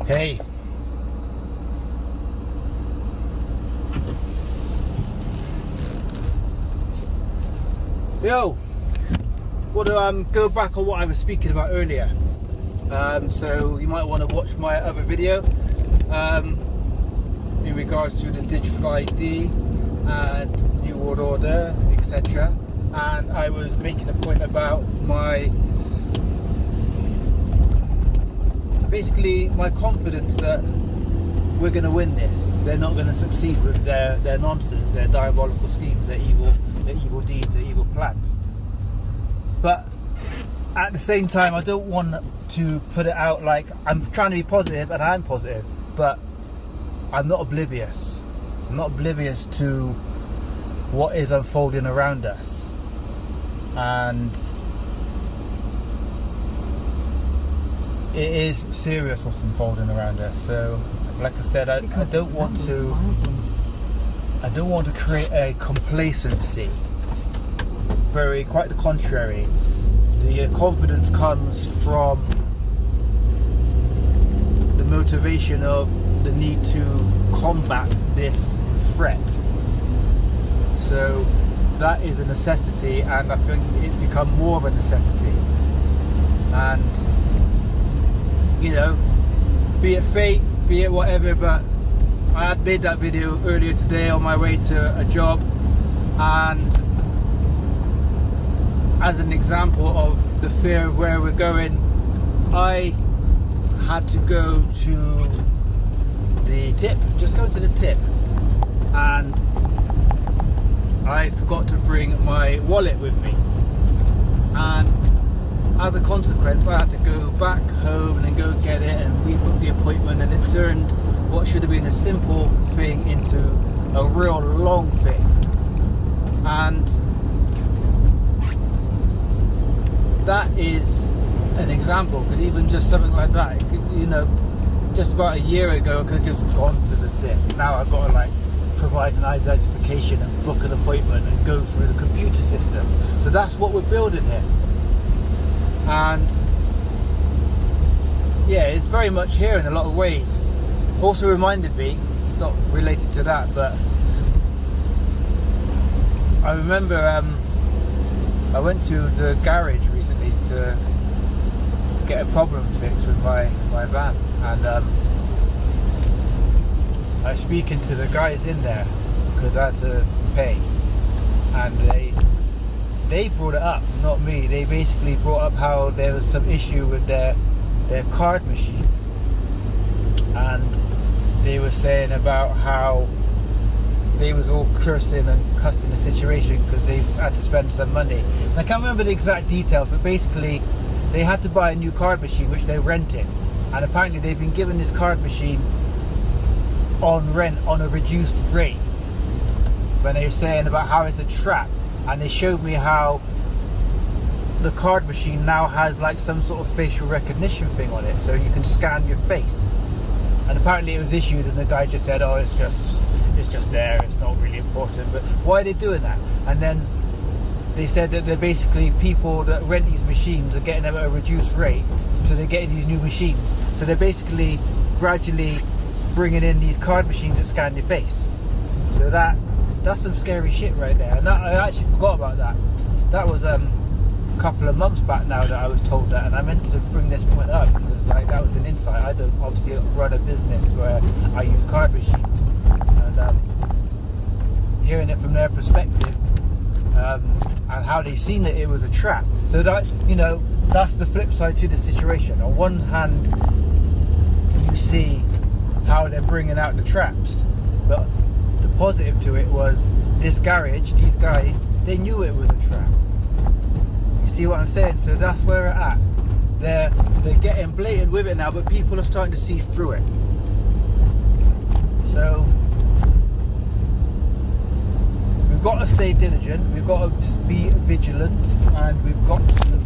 Hey. Yo, want to go back on what I was speaking about earlier. So you might want to watch my other video in regards to the digital ID and New World Order, etc. And I was making a point about basically my confidence that we're going to win this. They're not going to succeed with their nonsense, their diabolical schemes, their evil deeds, their evil plans. But at the same time, I don't want to put it out like I'm trying to be positive, and I'm positive, but I'm not oblivious. I'm not oblivious to what is unfolding around us. And it is serious what's unfolding around us. So like I said, I don't want to create a complacency. Quite the contrary. The confidence comes from the motivation of the need to combat this threat. So that is a necessity, and I think it's become more of a necessity. And be it fate, be it whatever, but I had made that video earlier today on my way to a job, and as an example of the fear of where we're going, I had to go to the tip, just go to the tip, and I forgot to bring my wallet with me, and as a consequence I had to go back home and then go get it and rebook the appointment, and it turned what should have been a simple thing into a real long thing. And that is an example, because even just something like that, just about a year ago I could have just gone to the tip. Now I've got to provide an identification and book an appointment and go through the computer system. So that's what we're building here. And yeah, it's very much here in a lot of ways. Also reminded me, it's not related to that, but I remember I went to the garage recently to get a problem fixed with my van, and I was speaking to the guys in there because I had to pay, and they brought it up, not me. They basically brought up how there was some issue with their card machine, and they were saying about how they was all cursing and cussing the situation because they had to spend some money. And I can't remember the exact details, but basically they had to buy a new card machine which they're renting, and apparently they've been given this card machine on rent on a reduced rate, when they were saying about how it's a trap. And they showed me how the card machine now has some sort of facial recognition thing on it, so you can scan your face. And apparently it was issued, and the guy just said, oh, it's just there, it's not really important. But why are they doing that? And then they said that they're basically people that rent these machines are getting them at a reduced rate, so they're getting these new machines. So they're basically gradually bringing in these card machines that scan your face. So that's some scary shit right there. And I actually forgot about that. That was a couple of months back now that I was told that, and I meant to bring this point up because it's that was an insight. I don't obviously run a business where I use card machines, and hearing it from their perspective, and how they seen that it was a trap. So that that's the flip side to the situation. On one hand, you see how they're bringing out the traps, but the positive to it was this garage, these guys, they knew it was a trap. You see what I'm saying? So that's where we're at. They're getting blatant with it now, but people are starting to see through it. So we've got to stay diligent, we've got to be vigilant, and we've got to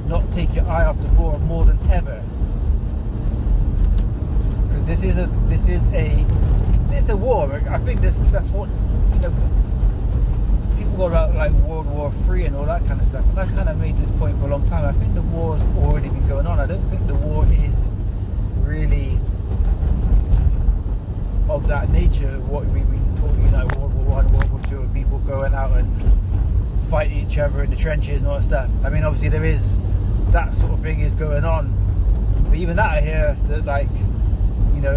not take your eye off the ball more than ever. Because this is a war. I think that's what people go about World War III and all that kind of stuff, and I kind of made this point for a long time. I think the war's already been going on. I don't think the war is really nature of what we've been talking, World War One, World War Two, and people going out and fighting each other in the trenches and all that stuff. I mean, obviously there is that sort of thing is going on, but even that I hear that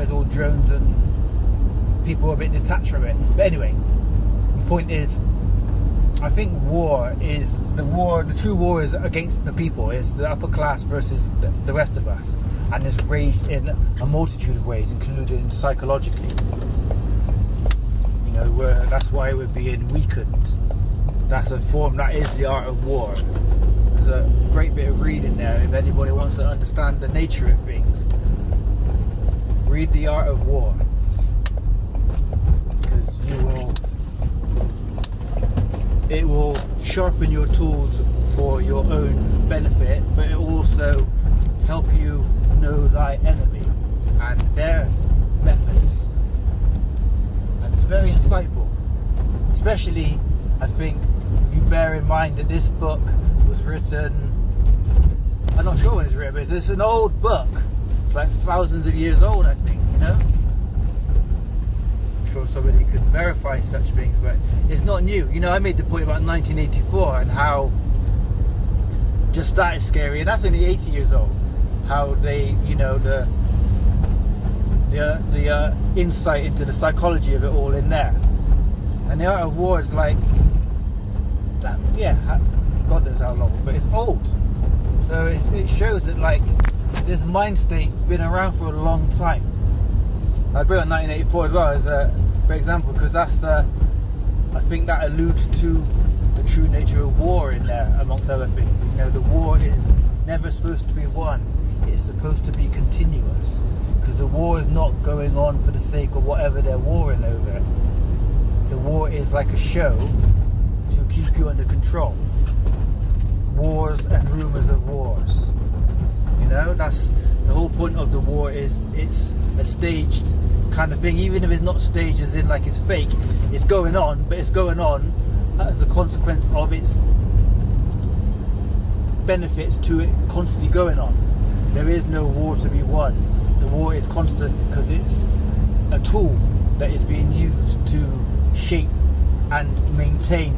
it's all drones and people are a bit detached from it. But anyway, the point is, I think the true war is against the people. It's the upper class versus the rest of us, and it's waged in a multitude of ways, including psychologically. That's why we're being weakened. That is the art of war. There's a great bit of reading there if anybody wants to understand the nature of things. Read The Art of War, because it will sharpen your tools for your own benefit, but it will also help you know thy enemy and their methods. And it's very insightful, especially, I think, if you bear in mind that this book was written, I'm not sure when it's written, but it's an old book, like thousands of years old, I think, I'm sure somebody could verify such things, but it's not new. I made the point about 1984 and how just that is scary, and that's only 80 years old. How they, the insight into the psychology of it all in there. And the art of war is like that, God knows how long, but it's old. So it shows that this mind state's been around for a long time. I bring on 1984 as well as a great example, because that's I think that alludes to the true nature of war in there, amongst other things. The war is never supposed to be won. It's supposed to be continuous, because the war is not going on for the sake of whatever they're warring over. The war is like a show to keep you under control. Wars and rumours of wars. That's the whole point of the war. Is it's a staged kind of thing, even if it's not staged as in it's fake. It's going on, but it's going on as a consequence of its benefits to it constantly going on. There is no war to be won. The war is constant because it's a tool that is being used to shape and maintain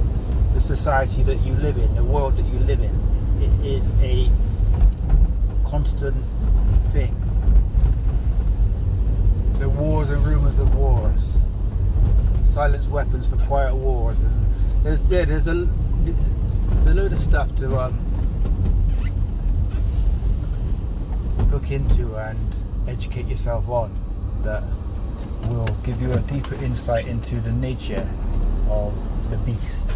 the society that you live in, the world that you live in. It is a constant thing. So wars and rumours of wars, silenced weapons for quiet wars, and there's a load of stuff to look into and educate yourself on that will give you a deeper insight into the nature of the beast,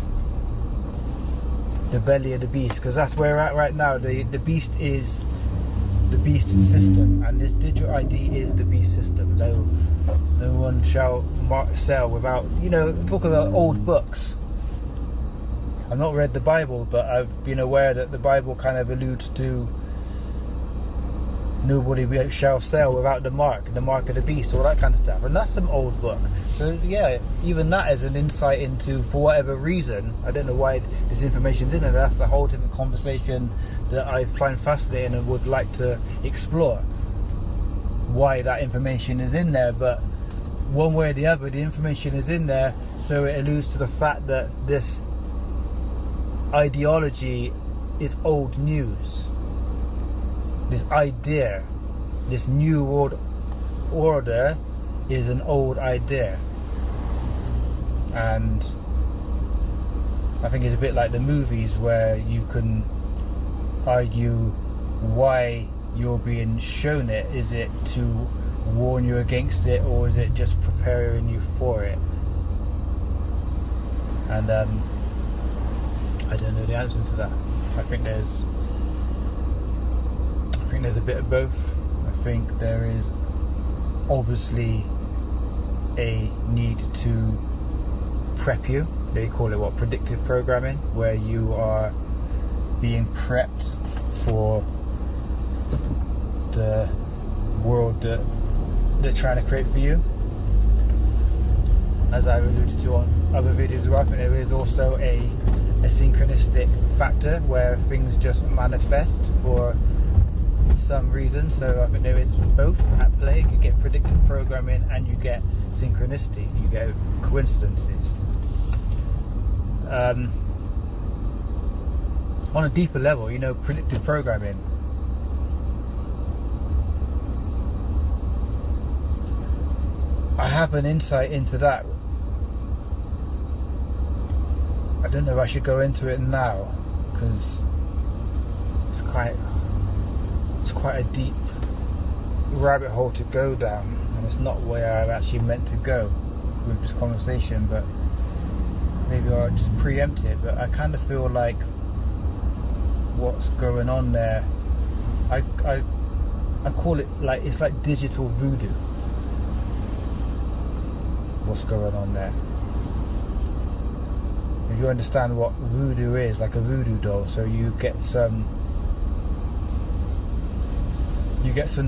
the belly of the beast, because that's where we're at right now. The beast is the beast system, and this digital ID is the beast system. No one shall sell without, talk about old books. I've not read the Bible, but I've been aware that the Bible kind of alludes to nobody shall sell without the mark of the beast, all that kind of stuff, and that's some old book. So even that is an insight into, for whatever reason, I don't know why this information's in there. That's a whole different conversation that I find fascinating and would like to explore, why that information is in there. But one way or the other, the information is in there, so it alludes to the fact that this ideology is old news. This idea, this new world order, is an old idea, and I think it's a bit like the movies, where you can argue why you're being shown it. Is it to warn you against it, or is it just preparing you for it? And I don't know the answer to that. I think there's a bit of both. I think there is obviously a need to prep you. They call it predictive programming, where you are being prepped for the world that they're trying to create for you. As I've alluded to on other videos as well, I think there is also a synchronistic factor where things just manifest for some reason. So I think there is both at play. You get predictive programming and you get synchronicity, you get coincidences. On a deeper level, predictive programming, I have an insight into that. I don't know if I should go into it now, because it's quite a deep rabbit hole to go down, and it's not where I've actually meant to go with this conversation, but maybe I'll just preempt it. But I kind of feel like what's going on there, I call it like, it's like digital voodoo. What's going on there? If you understand what voodoo is, like a voodoo doll, so you get some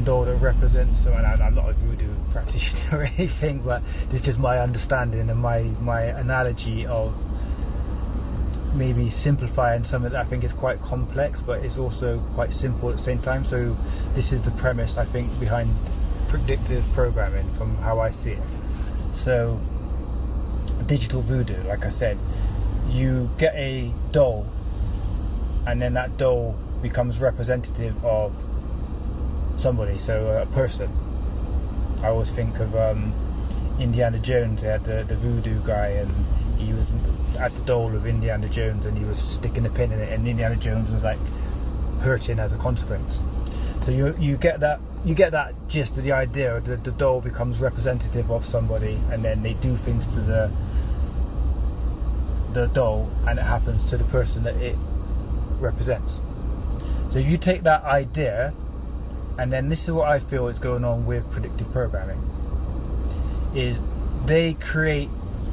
doll that represents, so, and I'm not a voodoo practitioner or anything, but this is just my understanding and my analogy of maybe simplifying something that I think is quite complex, but it's also quite simple at the same time. So this is the premise, I think, behind predictive programming from how I see it. So digital voodoo, like I said, you get a doll, and then that doll becomes representative of somebody, so a person. I always think of Indiana Jones. They had the voodoo guy, and he was at the doll of Indiana Jones, and he was sticking a pin in it, and Indiana Jones was like hurting as a consequence. So you get that gist of the idea. The doll becomes representative of somebody, and then they do things to the doll, and it happens to the person that it represents. So you take that idea, and then this is what I feel is going on with predictive programming, is they create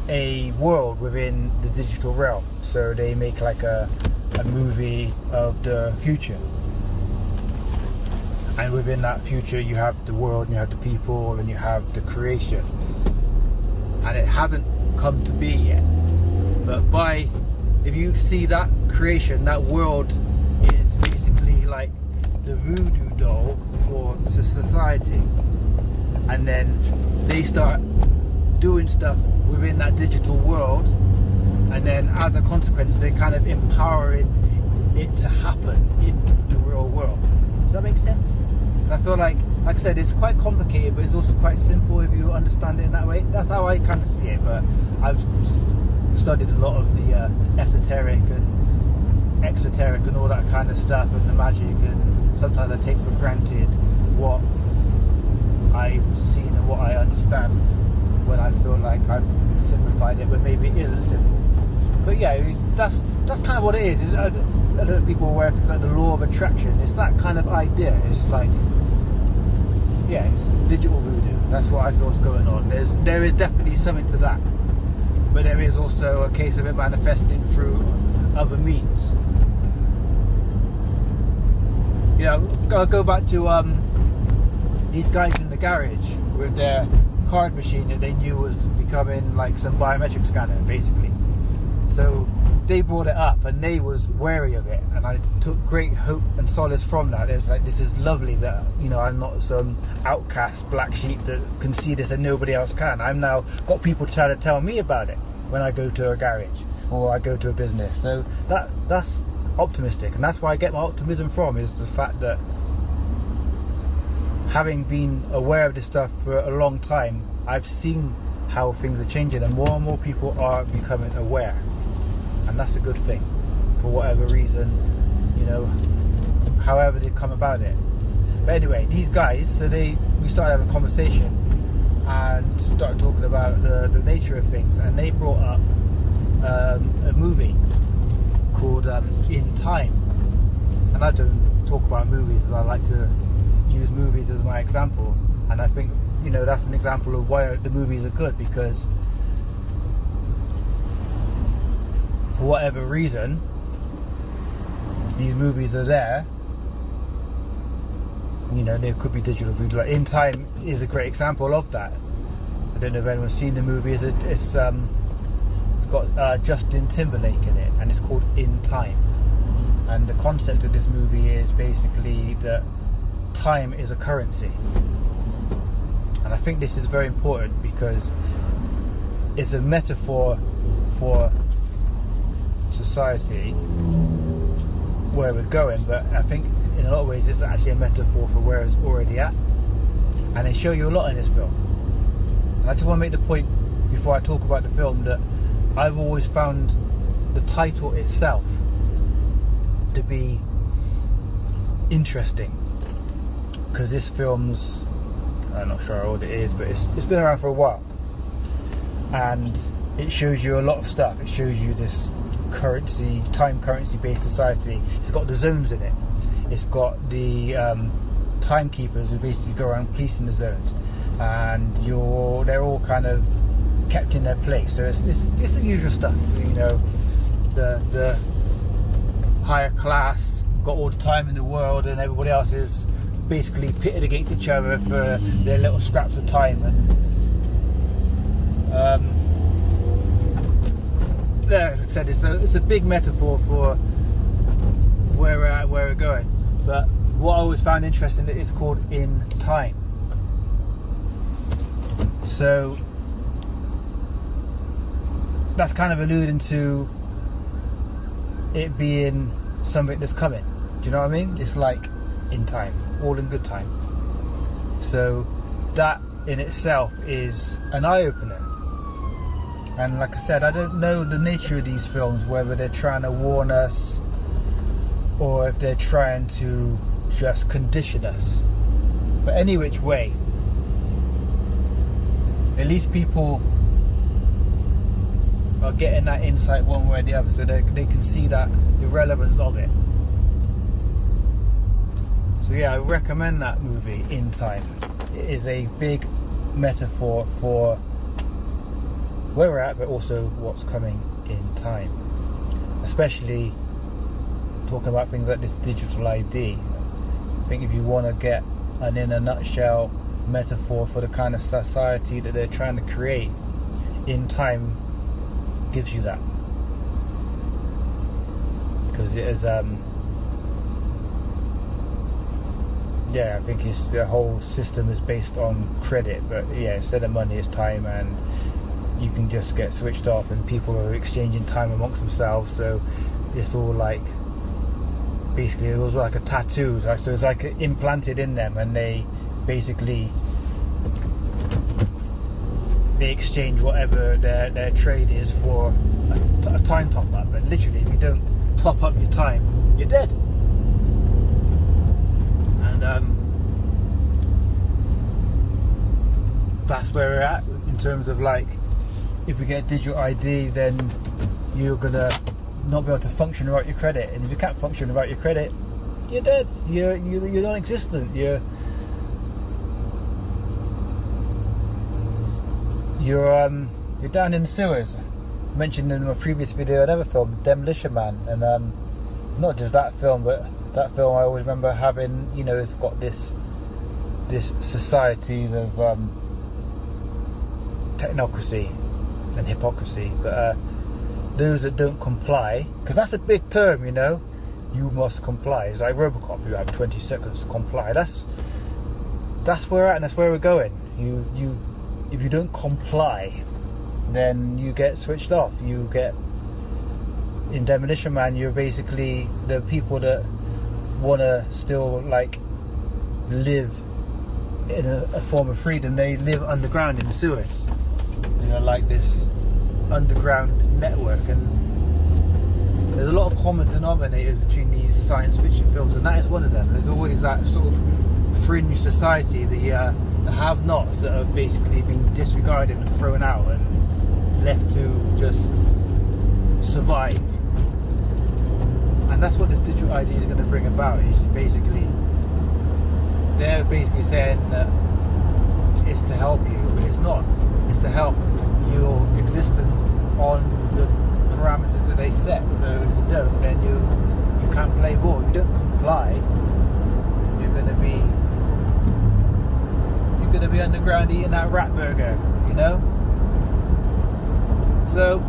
a world within the digital realm. So they make like a movie of the future, and within that future you have the world, and you have the people, and you have the creation, and it hasn't come to be yet. But if you see that creation, that world is basically like the voodoo doll for society, and then they start doing stuff within that digital world, and then as a consequence they're kind of empowering it to happen in the real world. Does that make sense? I feel like I said, it's quite complicated, but it's also quite simple if you understand it in that way. That's how I kind of see it. But I've just studied a lot of the esoteric and exoteric and all that kind of stuff, and the magic, and sometimes I take for granted what I've seen and what I understand when I feel like I've simplified it, but maybe it isn't simple. But yeah, that's kind of what it is. I don't know if people are aware of things like the law of attraction. It's that kind of idea. It's like, yeah, it's digital voodoo. That's what I feel is going on. There is definitely something to that, but there is also a case of it manifesting through other means. I'll go back to these guys in the garage with their card machine that they knew was becoming like some biometric scanner, basically. So they brought it up, and they was wary of it, and I took great hope and solace from that. It was like, this is lovely that I'm not some outcast black sheep that can see this and nobody else can. I've now got people trying to tell me about it when I go to a garage or I go to a business. So that's optimistic, and that's where I get my optimism from, is the fact that having been aware of this stuff for a long time, I've seen how things are changing, and more people are becoming aware, and that's a good thing for whatever reason, however they come about it. But anyway, these guys, so we started having a conversation and started talking about the nature of things, and they brought up a movie called In Time. And I don't talk about movies, as I like to use movies as my example, and I think that's an example of why the movies are good, because for whatever reason these movies are there. There could be digital voodoo. Like In Time is a great example of that. I don't know if anyone's seen the movie. It's got Justin Timberlake in it, and it's called In Time. And the concept of this movie is basically that time is a currency. And I think this is very important because it's a metaphor for society, where we're going, but I think in a lot of ways it's actually a metaphor for where it's already at. And they show you a lot in this film. And I just want to make the point before I talk about the film that I've always found the title itself to be interesting, because this film's, I'm not sure how old it is, but it's been around for a while, and it shows you a lot of stuff. It shows you this time currency based society. It's got the zones in it. It's got the timekeepers who basically go around policing the zones, and they're all kind of kept in their place. So it's the usual stuff, you know. The higher class got all the time in the world, and everybody else is basically pitted against each other for their little scraps of time. And like I said, it's a big metaphor for where we're at, where we're going. But what I always found interesting, that it's called In Time. So that's kind of alluding to it being something that's coming. Do you know what I mean? It's like in time, all in good time. So that in itself is an eye-opener. And like I said, I don't know the nature of these films, whether they're trying to warn us or if they're trying to just condition us. But any which way, at least people are getting that insight one way or the other, so they can see that the relevance of it. So yeah, I recommend that movie, In Time. It is a big metaphor for where we're at, but also what's coming in time. Especially talking about things like this digital ID. I think if you want to get an in a nutshell metaphor for the kind of society that they're trying to create, In Time gives you that. Because it is yeah, I think the whole system is based on credit, but yeah, instead of money it's time, and you can just get switched off, and people are exchanging time amongst themselves. So it's all like, basically it was like a tattoo, right? So it's like implanted in them, and they basically exchange whatever their trade is for a time top up. And literally, if you don't top up your time, you're dead. And that's where we're at in terms of, like, if we get digital ID, then you're gonna not be able to function without your credit, and if you can't function without your credit, you're dead. You're non-existent. You're down in the sewers. I mentioned in my previous video another film, Demolition Man, and it's not just that film, but that film I always remember having, you know, it's got this society of technocracy and hypocrisy, but those that don't comply, because that's a big term, you know, you must comply. It's like Robocop, you have 20 seconds to comply. That's where we're at, and that's where we're going. If you don't comply, then you get switched off. You get, in Demolition Man, you're basically the people that want to still, like, live in a form of freedom. They live underground in the sewers, you know, like this underground network. And there's a lot of common denominators between these science fiction films, and that is one of them. There's always that sort of fringe society, the have-nots that have basically been disregarded and thrown out and left to just survive. And that's what this digital ID is going to bring about. Is basically, they're basically saying that it's to help you, but it's not. It's to help your existence on the parameters that they set. So if you don't, then you can't play ball. If you don't comply, you're going to be underground eating that rat burger, you know. So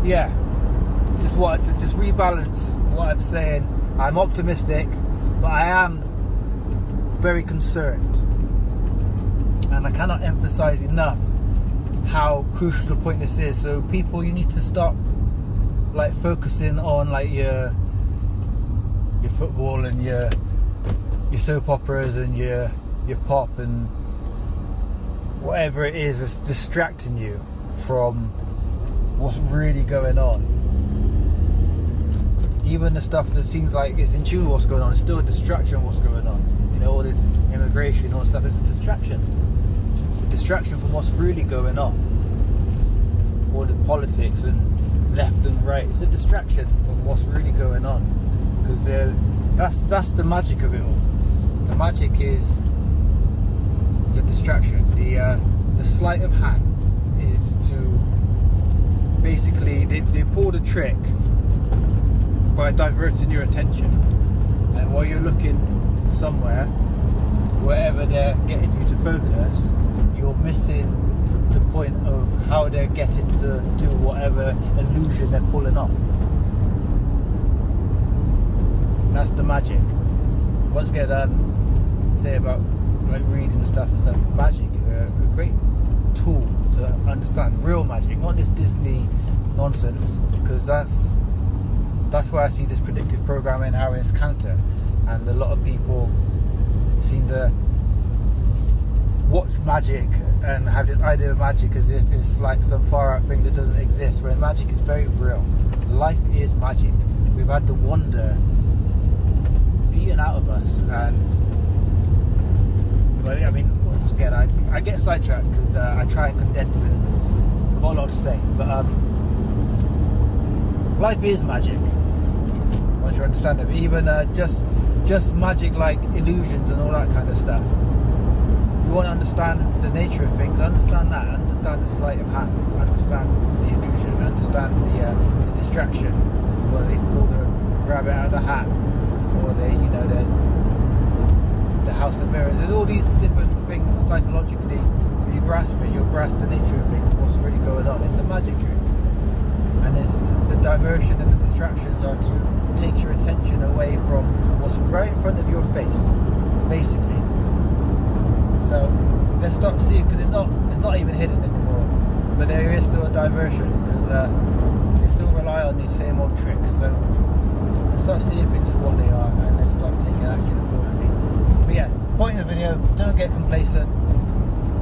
yeah, just wanted to rebalance what I'm saying. I'm optimistic, But I am very concerned, and I cannot emphasize enough how crucial the point this is. So people, you need to stop like focusing on like your football and your soap operas and your pop and whatever it is that's distracting you from what's really going on. Even the stuff that seems like it's in tune with what's going on, it's still a distraction of what's going on. You know, all this immigration, all this stuff, it's a distraction. It's a distraction from what's really going on. All the politics and left and right, it's a distraction from what's really going on. Because that's the magic of it all. The magic is the distraction. The sleight of hand is to basically they pull the trick by diverting your attention, and while you're looking somewhere, wherever they're getting you to focus, you're missing the point of how they're getting to do whatever illusion they're pulling off. That's the magic. Once again, say about like reading the stuff and stuff, magic is a great tool to understand real magic, not this Disney nonsense, because that's where I see this predictive programming, how it's counter, and a lot of people seem to watch magic and have this idea of magic as if it's like some far out thing that doesn't exist, where magic is very real. Life is magic. We've had the wonder beaten out of us, and well, I mean, once again, I get sidetracked because I try and condense it. I've got a lot to say, but life is magic. Once you understand it, even just magic like illusions and all that kind of stuff. You want to understand the nature of things, understand that, understand the sleight of hand, understand the illusion, understand the distraction, where they pull the rabbit out of the hat, or the house of mirrors. There's all these different things psychologically. If you grasp it, you'll grasp the nature of things, what's really going on. It's a magic trick, and it's the diversion and the distractions are to take your attention away from what's right in front of your face, basically. So let's stop seeing, because it's not even hidden anymore, but there is still a diversion, because they still rely on these same old tricks. So let's start seeing things for what they are, and let's start taking action accordingly. But yeah, point of the video, don't get complacent,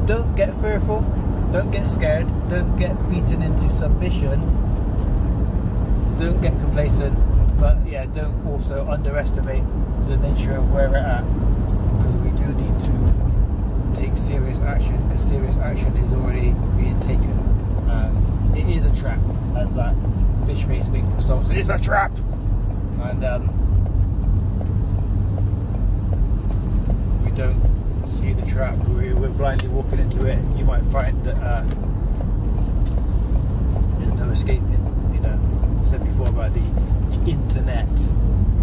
don't get fearful, don't get scared, don't get beaten into submission, don't get complacent, but yeah, don't also underestimate the nature of where we're at, because we do need to take serious action, because serious action is already being taken. It is a trap, as that fish face thing for so it's a trap, and we don't see the trap, we're blindly walking into it. You might find that there's no escaping. You know, I said before about the internet,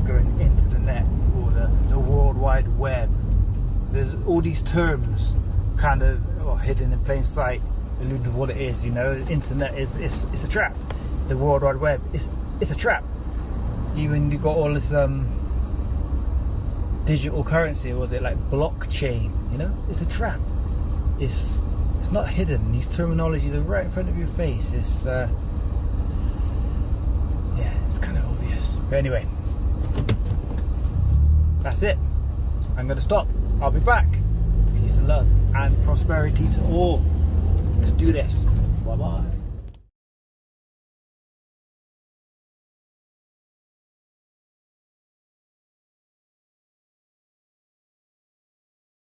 going into the net, or the World Wide Web. There's all these terms kind of hidden in plain sight, alluding to what it is. You know, internet is it's a trap. The World Wide Web it's a trap. Even you got all this digital currency, was it like blockchain? You know, it's a trap. It's not hidden. These terminologies are right in front of your face. It's yeah, it's kind of obvious. But anyway, that's it. I'm gonna stop. I'll be back. Peace and love and prosperity to all. Let's do this. Bye bye.